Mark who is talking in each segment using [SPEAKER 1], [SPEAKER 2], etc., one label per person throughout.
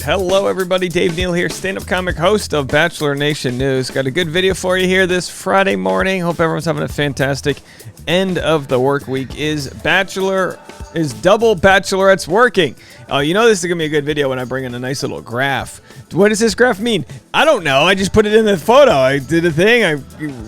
[SPEAKER 1] Hello, everybody. Dave Neal here, stand-up comic, host of Bachelor Nation News. Got a good video for you here this Friday morning. Hope everyone's having a fantastic end of the work week. Is double Bachelorettes working? Oh, you know this is going to be a good video when I bring in a nice little graph. What does this graph mean? I don't know. I just put it in the photo. I did a thing. I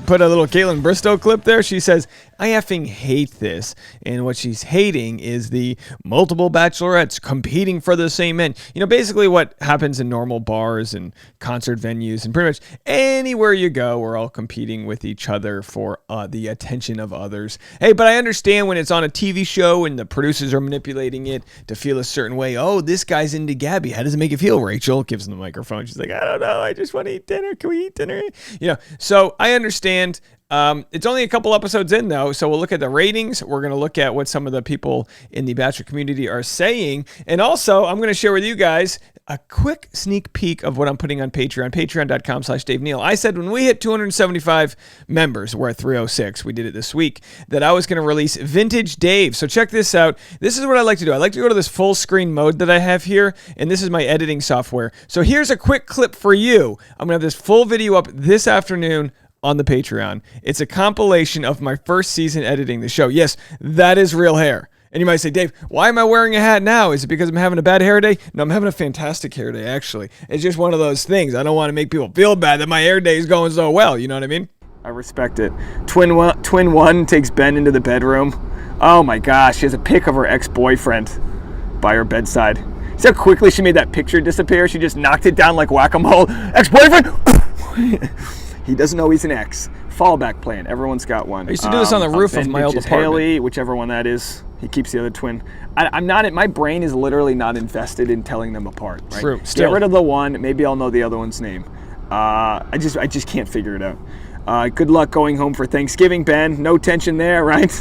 [SPEAKER 1] put a little Kaitlyn Bristowe clip there. She says, I effing hate this. And what she's hating is the multiple bachelorettes competing for the same men. You know, basically what happens in normal bars and concert venues and pretty much anywhere you go, we're all competing with each other for the attention of others. Hey, but I understand when it's on a TV show and the producers are manipulating it to feel a certain way. Oh, this guy's into Gabby. How does it make you feel, Rachel? Gives him the microphone. She's like, I don't know. I just want to eat dinner. Can we eat dinner? You know, so I understand. It's only a couple episodes in, though, so we'll look at the ratings. We're going to look at what some of the people in the Bachelor community are saying. And also, I'm going to share with you guys a quick sneak peek of what I'm putting on Patreon, patreon.com/Dave Neal. I said when we hit 275 members, we're at 306, we did it this week, that I was going to release Vintage Dave. So check this out. This is what I like to do. I like to go to this full screen mode that I have here, and this is my editing software. So here's a quick clip for you. I'm going to have this full video up this afternoon on the Patreon. It's a compilation of my first season editing the show. Yes, that is real hair. And you might say, Dave, why am I wearing a hat now? Is it because I'm having a bad hair day? No, I'm having a fantastic hair day, actually. It's just one of those things. I don't want to make people feel bad that my hair day is going so well. You know what I mean? I respect it. Twin one takes Ben into the bedroom. Oh my gosh, she has a pic of her ex-boyfriend by her bedside. See how quickly she made that picture disappear? She just knocked it down like whack-a-mole. Ex-boyfriend! He doesn't know he's an ex. Fallback plan. Everyone's got one. I used to do this on the roof of my old apartment. Haley, whichever one that is. He keeps the other twin. I'm not. My brain is literally not invested in telling them apart. Right? True.
[SPEAKER 2] Still.
[SPEAKER 1] Get rid of the one. Maybe I'll know the other one's name. I just can't figure it out. Good luck going home for Thanksgiving, Ben. No tension there, right?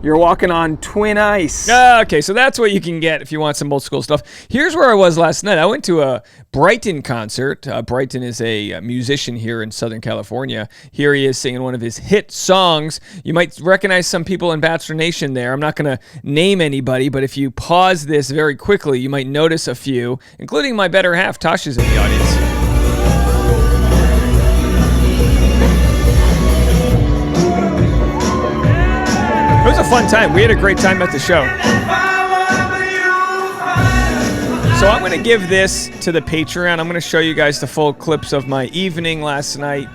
[SPEAKER 1] You're walking on twin ice. Okay, so that's what you can get if you want some old school stuff. Here's where I was last night. I went to a Brighton concert. Brighton is a musician here in Southern California. Here he is singing one of his hit songs. You might recognize some people in Bachelor Nation there. I'm not going to name anybody, but if you pause this very quickly, you might notice a few, including my better half. Tasha's in the audience. It was a fun time. We had a great time at the show. So I'm going to give this to the Patreon. I'm going to show you guys the full clips of my evening last night.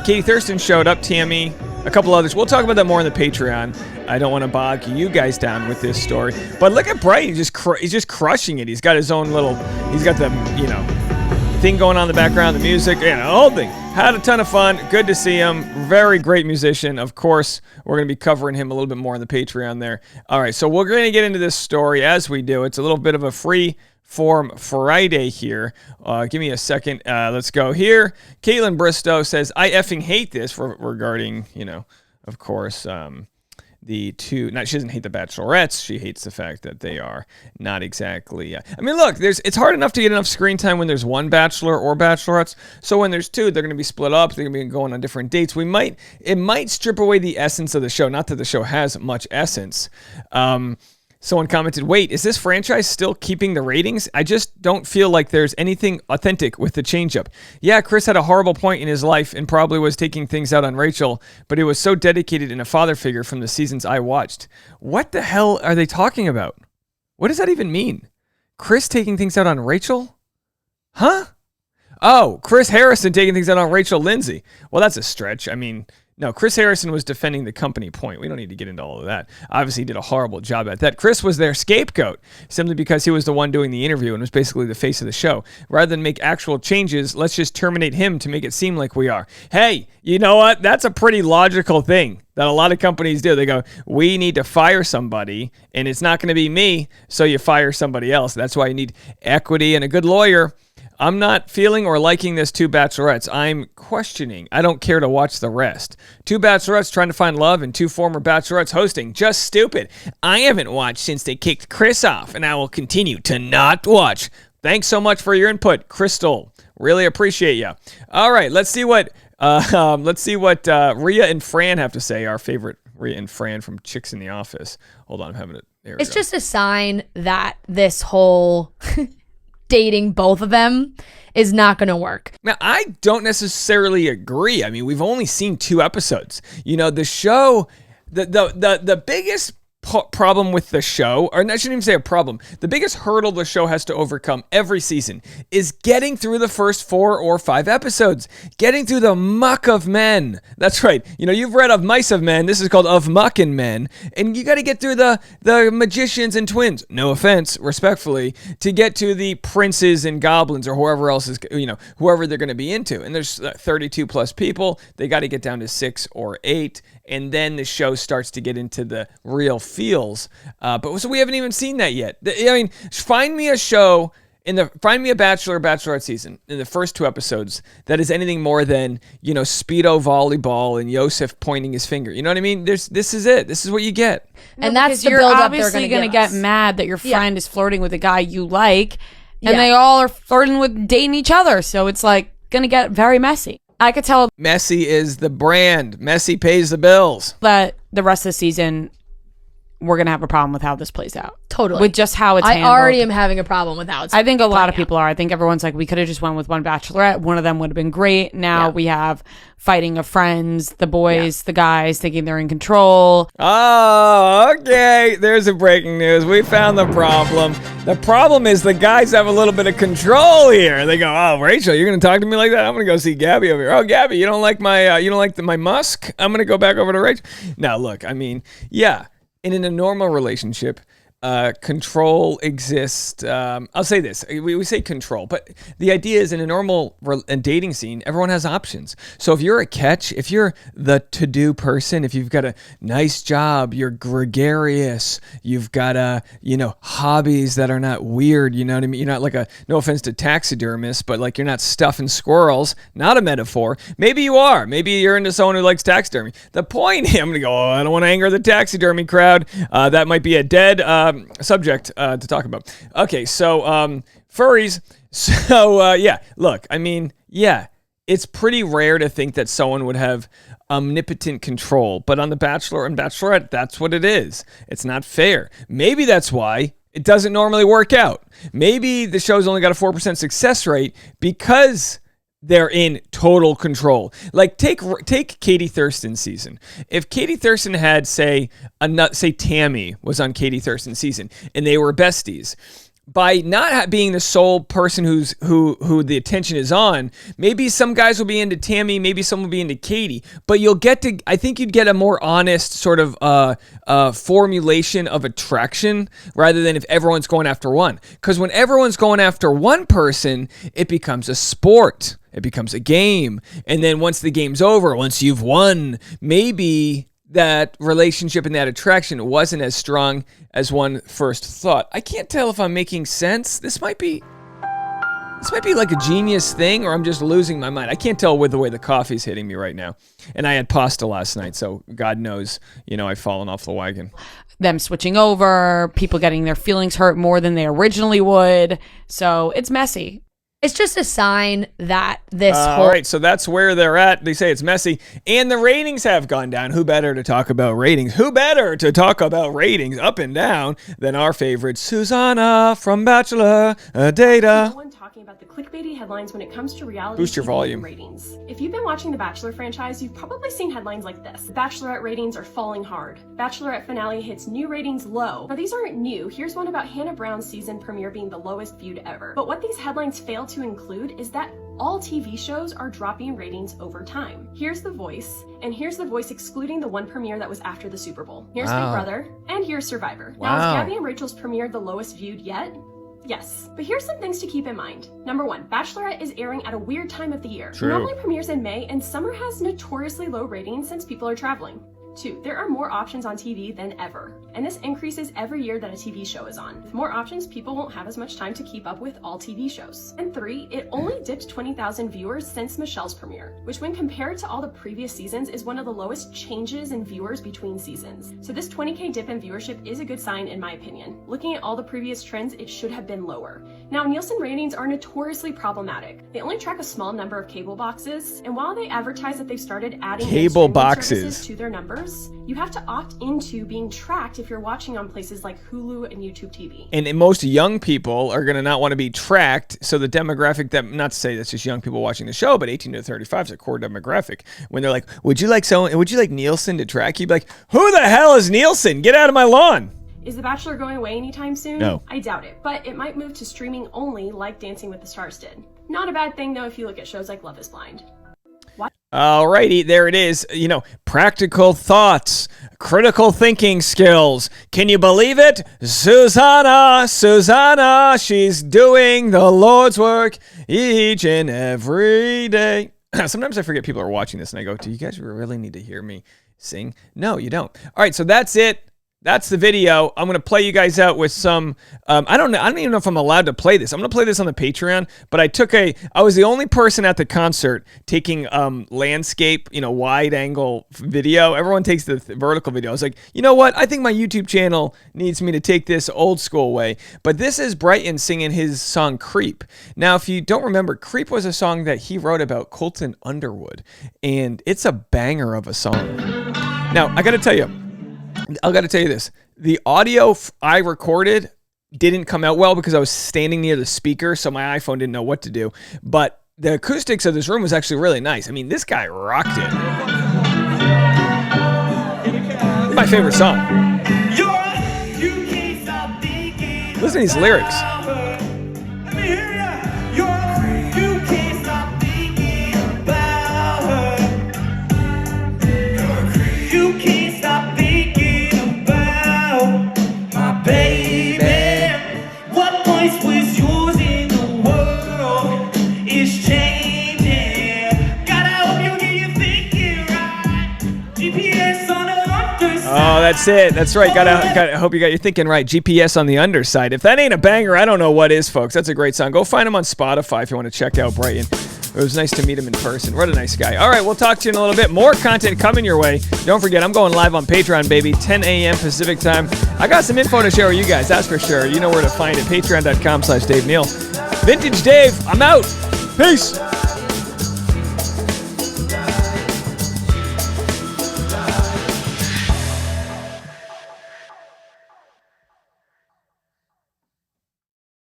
[SPEAKER 1] Katie Thurston showed up, Tammy, a couple others. We'll talk about that more on the Patreon. I don't want to bog you guys down with this story. But look at Bright. He's just crushing it. He's got his own little, he's got the, thing going on in the background, the music, the whole thing. Had a ton of fun. Good to see him. Very great musician. Of course, we're going to be covering him a little bit more on the Patreon there. All right, so we're going to get into this story as we do. It's a little bit of a free form Friday here. Give me a second. Let's go here. Kaitlyn Bristowe says, I effing hate this regarding, of course, the two, she doesn't hate the Bachelorettes. She hates the fact that they are not exactly. I mean, look, it's hard enough to get enough screen time when there's one Bachelor or Bachelorettes. So when there's two, they're going to be split up. They're going to be going on different dates. It might strip away the essence of the show. Not that the show has much essence. Someone commented, wait, is this franchise still keeping the ratings? I just don't feel like there's anything authentic with the change-up. Yeah, Chris had a horrible point in his life and probably was taking things out on Rachel, but he was so dedicated in a father figure from the seasons I watched. What the hell are they talking about? What does that even mean? Chris taking things out on Rachel? Huh? Oh, Chris Harrison taking things out on Rachel Lindsay. Well, that's a stretch. I mean, no, Chris Harrison was defending the company point. We don't need to get into all of that. Obviously, he did a horrible job at that. Chris was their scapegoat simply because he was the one doing the interview and was basically the face of the show. Rather than make actual changes, let's just terminate him to make it seem like we are. Hey, you know what? That's a pretty logical thing that a lot of companies do. They go, we need to fire somebody, and it's not going to be me, so you fire somebody else. That's why you need equity and a good lawyer. I'm not feeling or liking this two Bachelorettes. I'm questioning. I don't care to watch the rest. Two Bachelorettes trying to find love and two former Bachelorettes hosting. Just stupid. I haven't watched since they kicked Chris off, and I will continue to not watch. Thanks so much for your input, Crystal. Really appreciate you. All right, let's see what Rhea and Fran have to say. Our favorite Rhea and Fran from Chicks in the Office. Hold on, I'm having it.
[SPEAKER 2] It's just a sign that this whole dating both of them is not going to work.
[SPEAKER 1] Now, I don't necessarily agree. I mean, we've only seen 2 episodes. You know, the show, the biggest problem with the show, or I shouldn't even say a problem, the biggest hurdle the show has to overcome every season is getting through the first 4 or 5 episodes, getting through the muck of men. That's right. You know, you've read Of Mice of Men. This is called Of Muck and Men. And you got to get through the magicians and twins, no offense, respectfully, to get to the princes and goblins or whoever else is, you know, whoever they're going to be into. And there's 32 plus people. They got to get down to 6 or 8. And then the show starts to get into the real feels. But so we haven't even seen that yet. I mean, find me a show find me a Bachelor or Bachelorette season in the first 2 episodes that is anything more than, you know, Speedo volleyball and Yosef pointing his finger. You know what I mean? This is it. This is what you get.
[SPEAKER 2] And that's the
[SPEAKER 3] you're
[SPEAKER 2] build-up
[SPEAKER 3] obviously going to get mad that your friend
[SPEAKER 2] Yeah.
[SPEAKER 3] is flirting with a guy you like, and
[SPEAKER 2] Yeah.
[SPEAKER 3] they all are flirting with dating each other. So it's like going to get very messy. I could tell
[SPEAKER 1] Messi is the brand. Messi pays the bills.
[SPEAKER 3] that the rest of the season, we're going to have a problem with how this plays out.
[SPEAKER 2] Totally.
[SPEAKER 3] With just how it's
[SPEAKER 2] I
[SPEAKER 3] handled.
[SPEAKER 2] already am having a problem with how it's
[SPEAKER 3] I think a lot of
[SPEAKER 2] playing
[SPEAKER 3] people are. I think everyone's like, we could have just went with one Bachelorette. One of them would have been great. Now we have fighting of friends, the boys, the guys thinking they're in control.
[SPEAKER 1] Oh, okay. There's a breaking news. We found the problem. The problem is the guys have a little bit of control here. They go, "Oh, Rachel, you're gonna talk to me like that? I'm gonna go see Gabby over here. Oh, Gabby, you don't like my musk? I'm gonna go back over to Rachel." Now, look, I mean, yeah, in a normal relationship, control exists. I'll say this. We say control, but the idea is in a normal dating scene, everyone has options. So if you're a catch, if you're the to-do person, if you've got a nice job, you're gregarious, you've got hobbies that are not weird, you know what I mean? You're not like no offense to taxidermists, but like you're not stuffing squirrels, not a metaphor. Maybe you are. Maybe you're into someone who likes taxidermy. The point, I'm going to go, I don't want to anger the taxidermy crowd. That might be a dead subject to talk about. Okay, so furries. So yeah, look, I mean, yeah, it's pretty rare to think that someone would have omnipotent control, but on The Bachelor and Bachelorette, that's what it is. It's not fair. Maybe that's why it doesn't normally work out. Maybe the show's only got a 4% success rate because they're in total control. Like take Katie Thurston's season. If Katie Thurston had say Tammy was on Katie Thurston's season and they were besties, by not being the sole person who the attention is on, maybe some guys will be into Tammy, maybe some will be into Katie, but I think you'd get a more honest sort of formulation of attraction rather than if everyone's going after one. Because when everyone's going after one person, it becomes a sport. It becomes a game. And then once the game's over, once you've won, maybe that relationship and that attraction wasn't as strong as one first thought. I can't tell if I'm making sense. This might be like a genius thing, or I'm just losing my mind. I can't tell with the way the coffee's hitting me right now. And I had pasta last night, so God knows, I've fallen off the wagon.
[SPEAKER 3] Them switching over, people getting their feelings hurt more than they originally would. So it's messy.
[SPEAKER 2] It's just a sign that this whole...
[SPEAKER 1] All right, so that's where they're at. They say it's messy. And the ratings have gone down. Who better to talk about ratings? Who better to talk about ratings up and down than our favorite Susanna from Bachelor Data?
[SPEAKER 4] No one talking about the clickbaity headlines when it comes to reality
[SPEAKER 1] Boost your
[SPEAKER 4] TV
[SPEAKER 1] volume.
[SPEAKER 4] ratings. If you've been watching the Bachelor franchise, you've probably seen headlines like this. Bachelorette ratings are falling hard. Bachelorette finale hits new ratings low. Now these aren't new. Here's one about Hannah Brown's season premiere being the lowest viewed ever. But what these headlines fail to include is that all TV shows are dropping ratings over time. Here's The Voice, and here's The Voice excluding the one premiere that was after the Super Bowl. Here's Big Brother, and here's Survivor. Now, is Gabby and Rachel's premiere the lowest viewed yet? Yes, but here's some things to keep in mind. Number 1, Bachelorette is airing at a weird time of the year.
[SPEAKER 1] True.
[SPEAKER 4] It normally premieres in May, and summer has notoriously low ratings since people are traveling. 2, there are more options on TV than ever, and this increases every year that a TV show is on. With more options, people won't have as much time to keep up with all TV shows. And 3, it only dipped 20,000 viewers since Michelle's premiere, which when compared to all the previous seasons is one of the lowest changes in viewers between seasons. So this 20K dip in viewership is a good sign in my opinion. Looking at all the previous trends, it should have been lower. Now, Nielsen ratings are notoriously problematic. They only track a small number of cable boxes, and while they advertise that they've started adding
[SPEAKER 1] Cable
[SPEAKER 4] streaming
[SPEAKER 1] boxes
[SPEAKER 4] services to their numbers, stars, you have to opt into being tracked if you're watching on places like Hulu and YouTube TV.
[SPEAKER 1] And most young people are going to not want to be tracked. So the demographic that, not to say that's just young people watching the show, but 18 to 35 is a core demographic. When they're like, would you like Nielsen to track you? Be like, who the hell is Nielsen? Get out of my lawn.
[SPEAKER 4] Is The Bachelor going away anytime soon?
[SPEAKER 1] No.
[SPEAKER 4] I doubt it, but it might move to streaming only like Dancing with the Stars did. Not a bad thing though if you look at shows like Love is Blind.
[SPEAKER 1] Alrighty, there it is. Practical thoughts, critical thinking skills. Can you believe it? Susanna, she's doing the Lord's work each and every day. Sometimes I forget people are watching this and I go, do you guys really need to hear me sing? No, you don't. All right, so that's it. That's the video. I'm going to play you guys out with some, I don't even know if I'm allowed to play this. I'm going to play this on the Patreon, but I was the only person at the concert taking landscape, wide angle video. Everyone takes the vertical video. I was like, you know what? I think my YouTube channel needs me to take this old school way. But this is Brighton singing his song Creep. Now, if you don't remember, Creep was a song that he wrote about Colton Underwood, and it's a banger of a song. Now, I got to tell you this. The audio I recorded didn't come out well because I was standing near the speaker, so my iPhone didn't know what to do. But the acoustics of this room was actually really nice. I mean, this guy rocked it. It's my favorite song. Listen to these lyrics. Oh, that's it. That's right. I hope you got your thinking right. GPS on the underside. If that ain't a banger, I don't know what is, folks. That's a great song. Go find him on Spotify if you want to check out Brighton. It was nice to meet him in person. What a nice guy. All right, we'll talk to you in a little bit. More content coming your way. Don't forget, I'm going live on Patreon, baby. 10 a.m. Pacific time. I got some info to share with you guys, that's for sure. You know where to find it. Patreon.com/Dave Neal. Vintage Dave, I'm out. Peace.